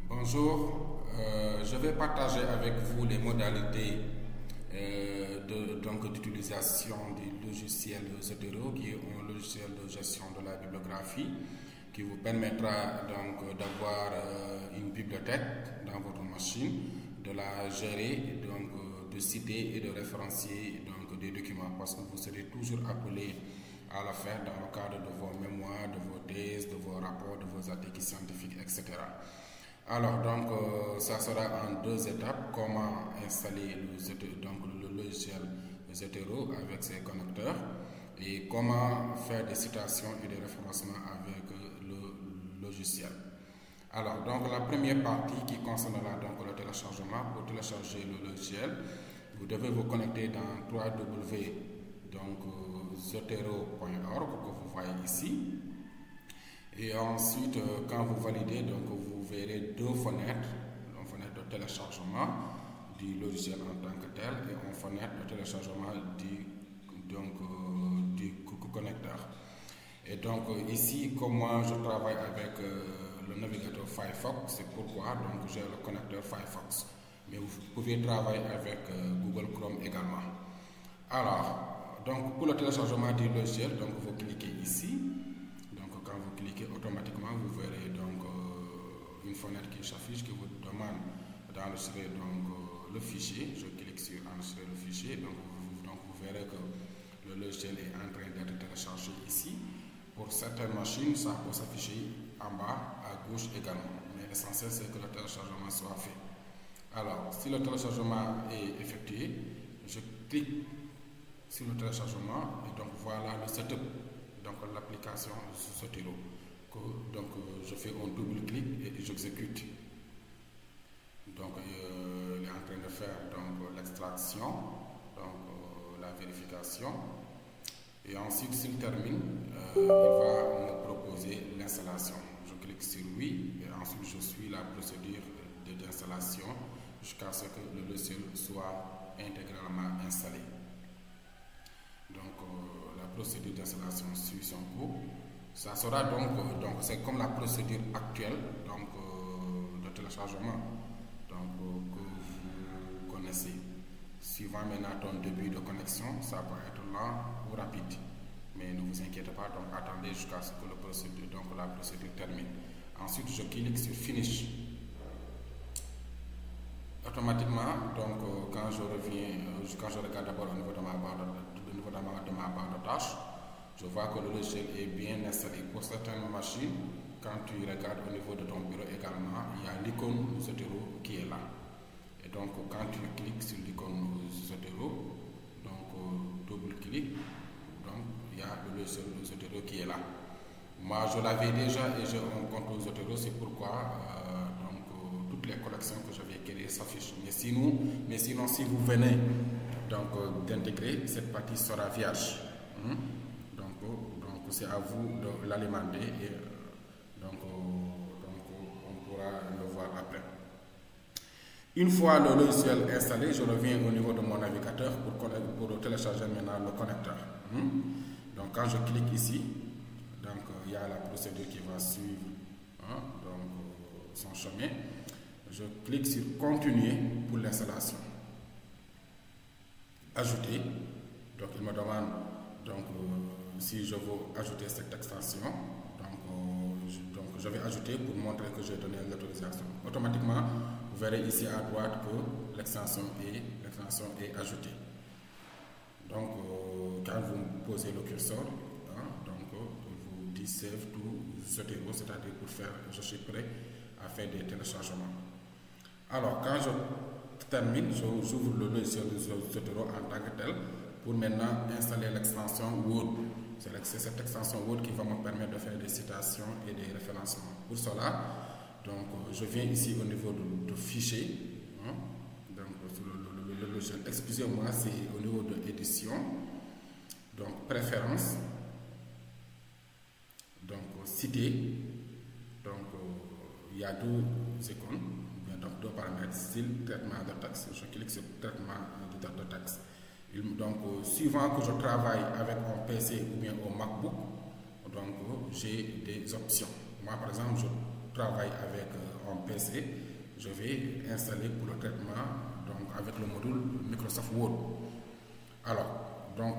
Bonjour, je vais partager avec vous les modalités d'utilisation du logiciel Zotero, qui est un logiciel de gestion de la bibliographie qui vous permettra donc d'avoir une bibliothèque dans votre machine, de la gérer, de citer et de référencier des documents, parce que vous serez toujours appelé à la faire dans le cadre de vos mémoires, de vos thèses, de vos rapports, de vos articles scientifiques, etc. Alors, ça sera en deux étapes. Comment installer le logiciel Zotero avec ses connecteurs et comment faire des citations et des référencements avec le logiciel. Alors, la première partie qui concernera le téléchargement. Pour télécharger le logiciel, vous devez vous connecter dans www.zotero.org que vous voyez ici. Et ensuite, quand vous validez, vous verrez deux fenêtres, une fenêtre de téléchargement du logiciel en tant que tel et une fenêtre de téléchargement du connecteur. Et ici, comme moi je travaille avec le navigateur Firefox, c'est pourquoi j'ai le connecteur Firefox. Mais vous pouvez travailler avec Google Chrome également. Alors, pour le téléchargement du logiciel, vous cliquez ici. Quand vous cliquez automatiquement, vous verrez une fenêtre qui s'affiche qui vous demande d'enregistrer le fichier. Je clique sur enregistrer le fichier. Vous verrez que le logiciel est en train d'être téléchargé ici. Pour certaines machines, ça peut s'afficher en bas à gauche également. Mais l'essentiel, c'est que le téléchargement soit fait. Alors, si le téléchargement est effectué, je clique sur le téléchargement et voilà le setup. L'application Zotero. Je fais un double clic et j'exécute. Il est en train de faire l'extraction, la vérification. Et ensuite, s'il termine, il va me proposer l'installation. Je clique sur oui et ensuite je suis la procédure d'installation jusqu'à ce que le logiciel soit intégralement installé. La procédure d'installation suit son cours. Ça sera c'est comme la procédure actuelle de téléchargement que vous connaissez. Suivant maintenant ton début de connexion, ça peut être lent ou rapide. Mais ne vous inquiétez pas, attendez jusqu'à ce que la procédure termine. Ensuite, je clique sur Finish. Automatiquement, quand je regarde d'abord au niveau de ma barre de tâches, je vois que le logiciel est bien installé. Pour certaines machines, quand tu regardes au niveau de ton bureau également, il y a l'icône Zotero qui est là. Et quand tu cliques sur l'icône Zotero, double-clic, il y a le logiciel Zotero qui est là. Moi, je l'avais déjà et j'ai un compte Zotero, c'est pourquoi toutes les collections que j'avais créées s'affichent. Mais sinon, si vous venez d'intégrer, cette partie sera vierge. C'est à vous de l'alimenter et on pourra le voir après. Une fois le logiciel installé, je reviens au niveau de mon navigateur pour télécharger maintenant le connecteur. Quand je clique ici, il y a la procédure qui va suivre son chemin. Je clique sur continuer pour l'installation. Ajouter. Il me demande si je veux ajouter cette extension. Je vais ajouter pour montrer que j'ai donné l'autorisation. Automatiquement, vous verrez ici à droite que l'extension est ajoutée. Quand vous posez le curseur, vous dit Save to Zotero, c'est-à-dire pour faire, je suis prêt à faire des téléchargements. Alors, quand je termine, j'ouvre le logiciel de Zotero en tant que tel pour maintenant installer l'extension Word. C'est cette extension Word qui va me permettre de faire des citations et des référencements. Pour cela, je viens ici au niveau de fichier. Le logiciel, excusez-moi, c'est au niveau de édition. Préférences. Citer. Il y a deux icônes, deux paramètres, style, traitement de texte. Je clique sur traitement de texte. Suivant que je travaille avec un PC ou bien un MacBook, j'ai des options. Moi, par exemple, je travaille avec un PC PC, je vais installer pour le traitement donc avec le module Microsoft Word. Alors, donc,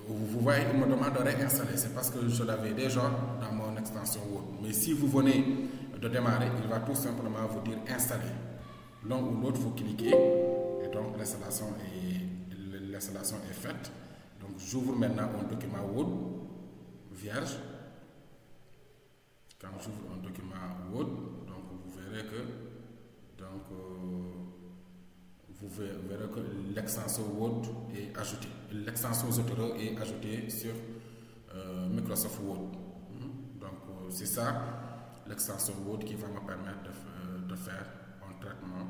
vous voyez, il me demande de réinstaller. C'est parce que je l'avais déjà dans mon extension Word. Mais si vous venez de démarrer, il va tout simplement vous dire installer. L'un ou l'autre, vous cliquez et donc l'installation est faite. Donc, j'ouvre maintenant un document Word vierge. Quand j'ouvre un document Word, donc vous verrez que l'extension Word est ajoutée. L'extension Zotero est ajoutée sur Microsoft Word. Donc c'est ça l'extension Word qui va me permettre de faire un traitement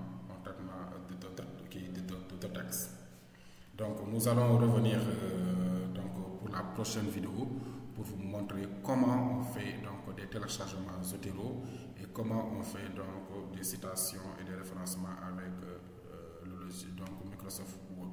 de texte. Donc nous allons revenir donc, pour la prochaine vidéo pour vous montrer comment on fait donc, des téléchargements Zotero et comment on fait donc, des citations et des référencements avec le logiciel donc Microsoft Word.